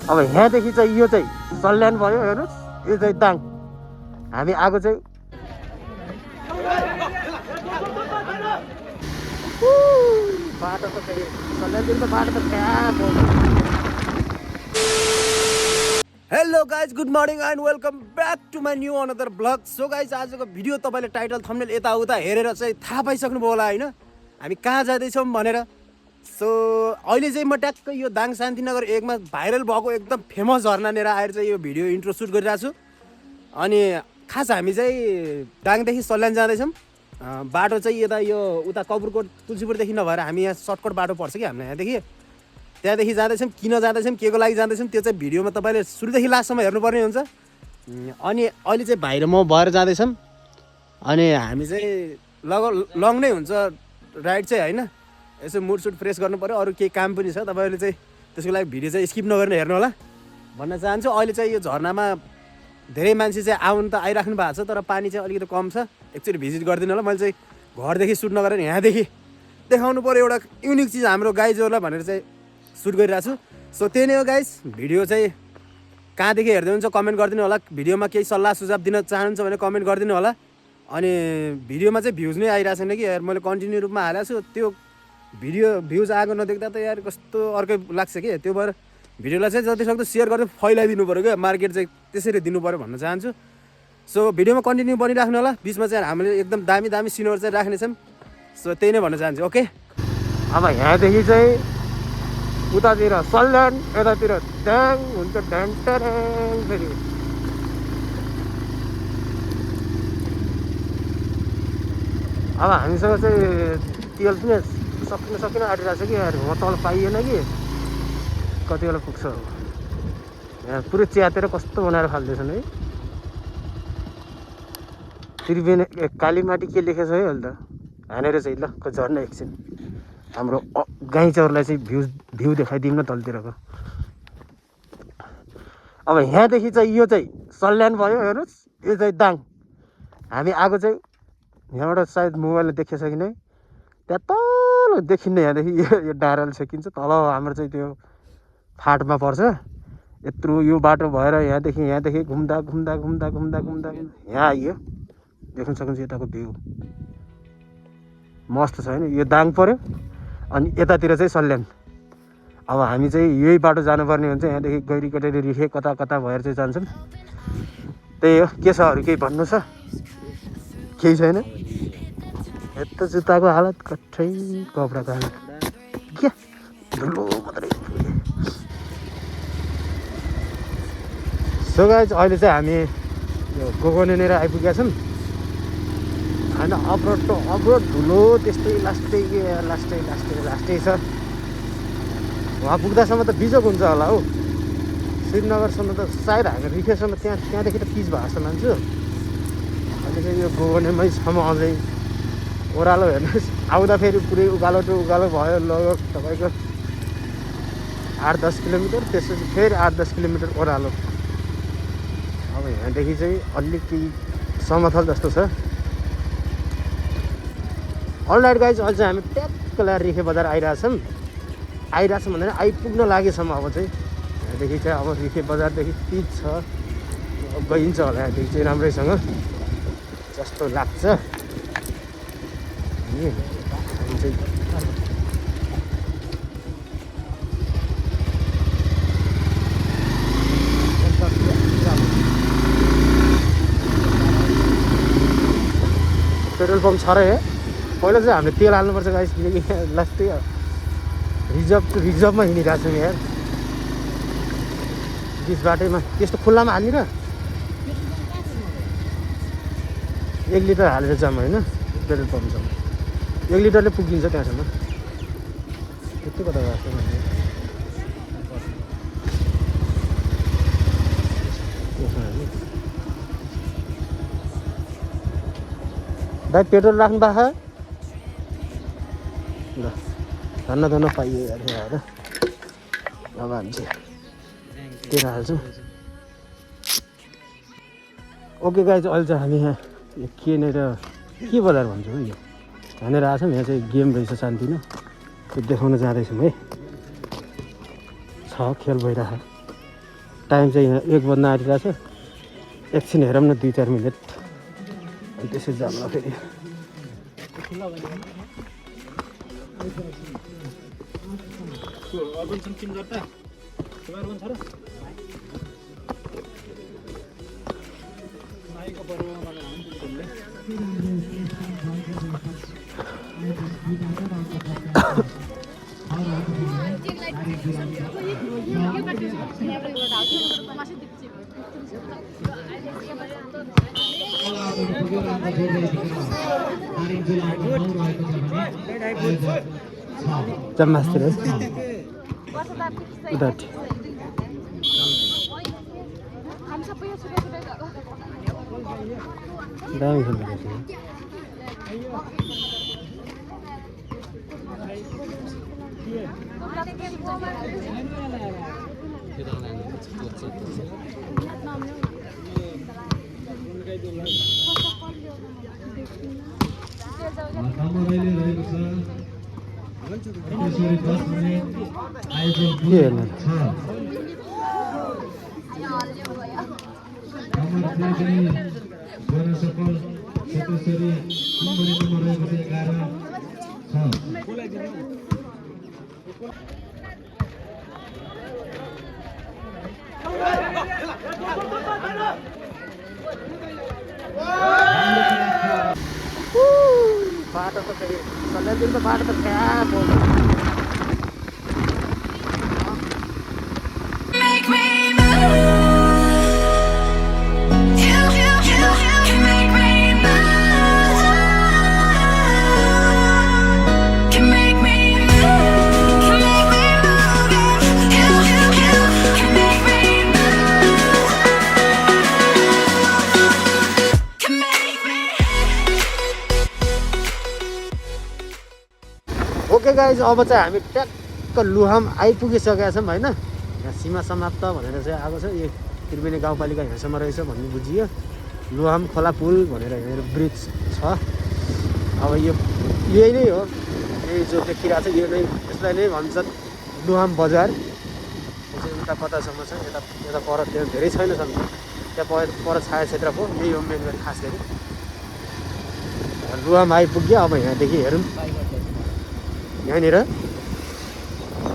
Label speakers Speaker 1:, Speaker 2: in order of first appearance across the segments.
Speaker 1: अब यहाँदेखि चाहिँ यो चाहिँ सल्यान भयो हेर्नुहोस्, यो चाहिँ दाङ। हामी आएको चाहिँ बाटो त फेरि सल्यानदेखि त बाटो त कहाँ। Hello guys, good morning and welcome back to my new another blog. So guys, आजको भिडियो तपाईँले टाइटल थम्बनेल यताउता हेरेर चाहिँ थाहा पाइसक्नुभयो होला होइन, हामी कहाँ जाँदैछौँ भनेर। सो अहिले चाहिँ म ट्याक्कै यो दाङ शान्तिनगर 1मा भाइरल भएको एकदम फेमस झरनानिर आएर चाहिँ यो भिडियो इन्ट्रो सुट गरिरहेको छु। अनि खास हामी चाहिँ दाङदेखि सल्यान जाँदैछौँ। बाटो चाहिँ यता यो उता कपुरकोट तुलसीपुरदेखि नभएर हामी यहाँ सर्टकट बाटो पर्छ कि हामीलाई यहाँदेखि। त्यहाँदेखि जाँदैछौँ, किन जाँदैछौँ, के को लागि जाँदैछौँ, त्यो चाहिँ भिडियोमा तपाईँले सुरुदेखि लास्टसम्म हेर्नुपर्ने हुन्छ। अनि अहिले चाहिँ भाइ र म भएर जाँदैछौँ। अनि हामी चाहिँ लङ नै हुन्छ राइड चाहिँ होइन, यसो मुड सुड फ्रेस गर्नु पऱ्यो, अरू केही काम पनि छ। तपाईँहरूले चाहिँ त्यसको लागि भिडियो चाहिँ स्किप नगरेर हेर्नु होला भन्न चाहन्छु। अहिले चाहिँ यो झरनामा धेरै मान्छे चाहिँ आउनु त आइराख्नु भएको छ, तर पानी चाहिँ अलिकति कम छ। एकचोटि भिजिट गरिदिनु होला। मैले चाहिँ घरदेखि सुट नगरेर यहाँदेखि देखाउनु पऱ्यो एउटा युनिक चिज हाम्रो गाइजहरूलाई भनेर चाहिँ सुट गरिरहेको छु। सो त्यही नै हो गाइज। भिडियो चाहिँ कहाँदेखि हेर्दै हुन्छ कमेन्ट गरिदिनु होला। भिडियोमा केही सल्लाह सुझाव दिन चाहनुहुन्छ भने कमेन्ट गरिदिनु होला। अनि भिडियोमा चाहिँ भ्युज नै आइरहेको छैन कि यार, मैले कन्टिन्यू रूपमा हालेको छु। त्यो भ्युज आएको नदेख्दा त यार कस्तो अर्कै लाग्छ कि। त्यो भएर भिडियोलाई चाहिँ जतिसक्दो सेयर गरेर फैलाइदिनु पऱ्यो क्या, मार्केट चाहिँ त्यसरी दिनु पऱ्यो भन्न चाहन्छु। सो भिडियोमा कन्टिन्यू बनिराख्नु होला। बिचमा चाहिँ हामीले एकदम दामी दामी सिनहरू चाहिँ राख्नेछौँ। सो त्यही नै भन्न चाहन्छु। ओके, अब यहाँदेखि चाहिँ उतातिर सल्यान, यतातिर ड्याङ हुन्छ, ड्याङ ट्याङ। फेरि अब हामीसँग चाहिँ तेल पनि सकिन आँटिरहेको छ कि यार, म तल पाइएन कि कति बेला पुग्छ। यहाँ पुरै च्यातेर कस्तो बनाएर फाल्दैछन् है। त्रिवेणी कालीमाटी के लेखेछ है अहिले त, हानेर चाहिँ ल झर्ने एकछिन हाम्रो गाईचौरलाई चाहिँ भ्यू देखाइदिउँ न तलतिरको। अब यहाँदेखि चाहिँ यो चाहिँ सल्यान भयो हेर्नुहोस्, यो चाहिँ दाङ। हामी आएको चाहिँ यहाँबाट सायद मोबाइलले देखेछ कि नै, त्यहाँ तल देखिन्न। यहाँदेखि यो डाँडाले सकिन्छ। तल हाम्रो चाहिँ त्यो फाटमा पर्छ। यत्रो यो बाटो भएर यहाँदेखि घुम्दा यहाँ आइयो, देख्न सक्नुहुन्छ यताको भ्यू मस्त छ होइन। यो दाङ पऱ्यो अनि यतातिर चाहिँ सल्यान। अब हामी चाहिँ यही बाटो जानुपर्ने हुन्छ। यहाँदेखि गैरीकटेरी रिखे कता कता भएर चाहिँ जान्छौँ। त्यही हो। के छ अरू केही भन्नु छ? केही छैन। यता जुत्ताको हालत कठै, कपडाको हालत के धुलो मात्रै। सो गाइज, अहिले चाहिँ हामी यो गोगनेर आइपुगेका छौँ। होइन अब्रोड धुलो त्यस्तै लास्टै छ। वहाँ पुग्दासम्म त बिजोक हुन्छ होला हौ। श्रीनगरसम्म त सायद हामी रिखेसम्म त्यहाँदेखि त पिच भएको जस्तो मान्छु। अहिले चाहिँ यो गोगनेमैसम्म अझै ओह्रालो हेर्नुहोस्। आउँदा फेरि पुरै उकालो टु उकालो भयो लगभग तपाईँको 8-10 किलोमिटर, त्यसपछि फेरि 8-10 किलोमिटर ओह्रालो। अब यहाँदेखि चाहिँ अलिकति समथल जस्तो छ। अलराइट गाइज, अहिले चाहिँ हामी ट्याक्क रिखे बजार आइरहेछौँ भनेर आइपुग्न लागेछौँ। अब चाहिँ यहाँदेखि चाहिँ अब रिखे बजारदेखि पिच छ, गइन्छ होला यहाँदेखि चाहिँ राम्रैसँग जस्तो लाग्छ। पेट्रोल पम्प छ र। पहिला चाहिँ हामीले तेल हाल्नुपर्छ गाइस, किनकि लास्टै रिजर्भमा हिँडिरहेको छौँ यार। बिच बाटैमा त्यस्तो खुल्लामा हाल्ने र 1 लिटर हालेर जाऊँ होइन। पेट्रोल पम्पसम्म 1 लिटरले पुगिन्छ त्यहाँसम्म। यति कता गएको भाइ, पेट्रोल राख्नु भएको ल, धन्न पाइयो यार आएर। अब हामी चाहिँ तेल हाल्छौँ। ओके गाइज, अहिले चाहिँ हामी यहाँ के बजार भन्छौँ यो भनेर आएको छौँ। यहाँ चाहिँ गेम रहेछ शान्तिमा, त्यो देखाउन जाँदैछौँ है। छ खेल भइरहेको। टाइम चाहिँ यहाँ 1 बज्न आँटिरहेको छ। एकछिन हेरौँ न 2-4 मिनट अनि त्यसपछि जाउँला फेरि। जम्मास्तिर उता दामी खेल्नु बाटो त फेरि सल्लाहतिर त बाटो त क्या ओके गाइज, अब चाहिँ हामी ट्याक्क लुहाम आइपुगिसकेका छौँ होइन। यहाँ सीमा समाप्त भनेर चाहिँ आएको छ। यो त्रिवेणी गाउँपालिका यहाँसम्म रहेछ भन्ने बुझियो। लुहाम खोला पुल भनेर यहाँनिर ब्रिज छ। अब यो यही नै हो, यही जो देखिरहेको छ यो नै, यसलाई नै भन्छन् लुहाम बजार। यो चाहिँ उता कतासम्म छ, यता यता पर त्यहाँ धेरै छैन छन्, त्यहाँ पर छाया क्षेत्र पो यही हो मेन गरी खास गरी। लुहाम आइपुग्यो। अब यहाँदेखि हेरौँ यहाँनिर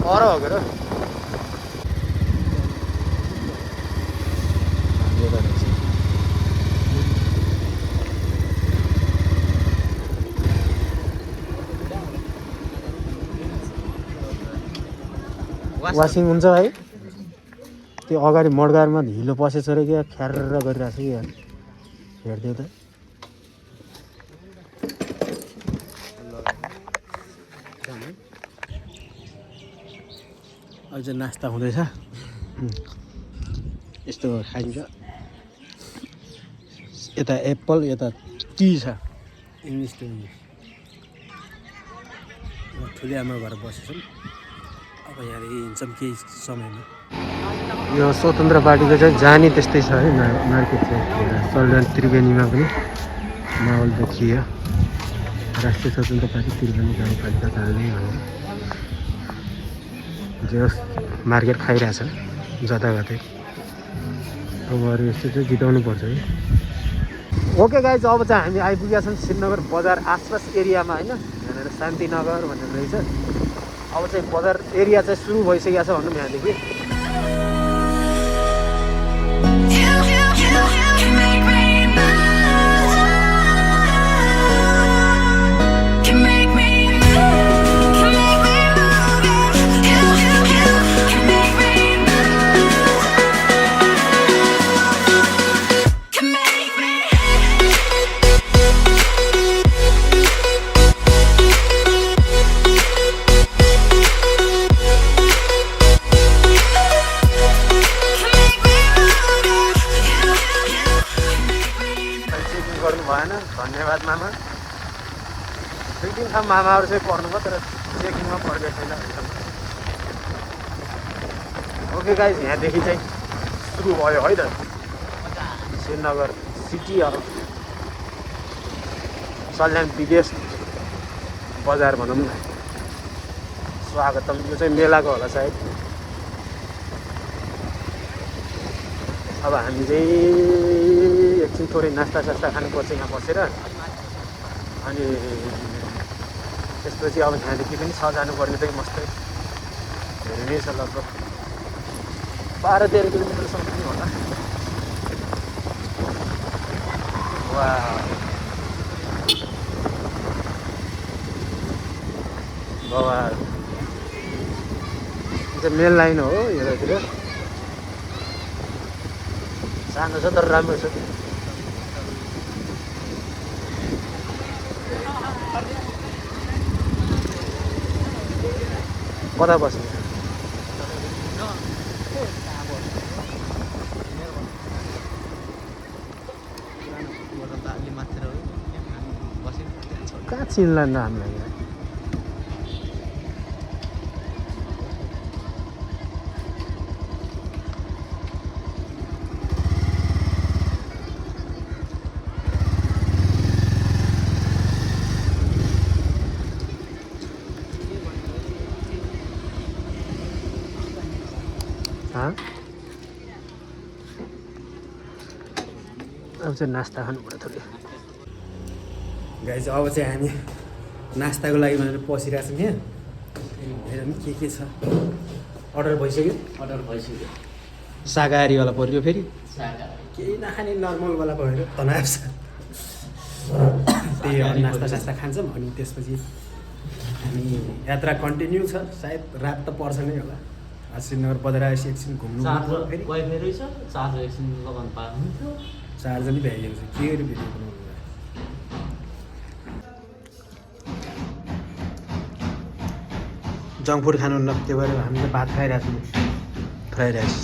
Speaker 1: पर हो के र वासिङ हुन्छ है। त्यो अगाडि मडगारमा हिलो पसेछ अरे क्या, ख्यार गरिरहेको छ कि हेरिदियो त। अझ नास्ता हुँदैछ, यस्तो खाइन्छ। यता एप्पल, यता टी छ, इङ्ग्लिस टु इङ्ग्लिस। ठुली आमा भएर बसेछौँ। अब यहाँदेखि हिँड्छौँ केही समयमा। यो स्वतन्त्र पार्टीको चाहिँ जाने त्यस्तै छ है मार्केट चाहिँ। सल्यान त्रिवेणीमा पनि माहौल देखियो। राष्ट्रिय स्वतन्त्र पार्टी त्रिवेणी गाउँपालिका जाने भने जे मार्केट खाइरहेछ जताततै। अब अरू यस्तो चाहिँ जिताउनु पर्छ है। ओके गाइज, अब चाहिँ हामी आइपुगेका छौँ श्रीनगर बजार आसपास एरियामा होइन। यहाँनिर शान्तिनगर भनेर रहेछ। अब चाहिँ बजार एरिया चाहिँ सुरु भइसकेको छ भनौँ यहाँदेखि। धन्यवाद मामा। 2-3 ठाउँ मामाहरू चाहिँ पर्नुभयो तर चेकिङमा पर्ने छैन। ओके गाइज, यहाँदेखि चाहिँ सुरु भयो है त श्रीनगर सिटी अफ सल्यान विदेश बजार भनौँ न। स्वागतम। यो चाहिँ मेलाको होला सायद। अब हामी चाहिँ एकछिन थोरै नास्ता खानुपर्छ यहाँ बसेर अनि त्यसपछि अब त्यहाँदेखि पनि छ जानुपर्ने चाहिँ मस्तै धेरै नै छ लगभग 12-13 किलोमिटरसम्म पनि होला वा बवाल चाहिँ मेन लाइन हो यतातिर सानो छ तर राम्रो छ कता बस्ने कहाँ चिन्ला न हामीलाई यहाँ अब चाहिँ नास्ता खानु पर्यो थोरै गाइज अब चाहिँ हामी नास्ताको लागि भनेर पसिरहेको छौँ यहाँ हेर नि के छ अर्डर भइसक्यो शाकाहारीवाला पऱ्यो फेरि केही नखाने नर्मलवाला पऱ्यो तनाव छ त्यही अब नास्ता खान्छौँ अनि त्यसपछि हामी यात्रा कन्टिन्यू छ सायद रात त पर्छ नै होला श्रीनगर बजार आएपछि एकछिन घुम्नु फेरि चार्जर पनि भ्याइएको छ के गरी भिडियो बनाउनु जङ्क फुड खानु न त्यो भएर हामीले भात खाइरहेको छौँ फ्राइड राइस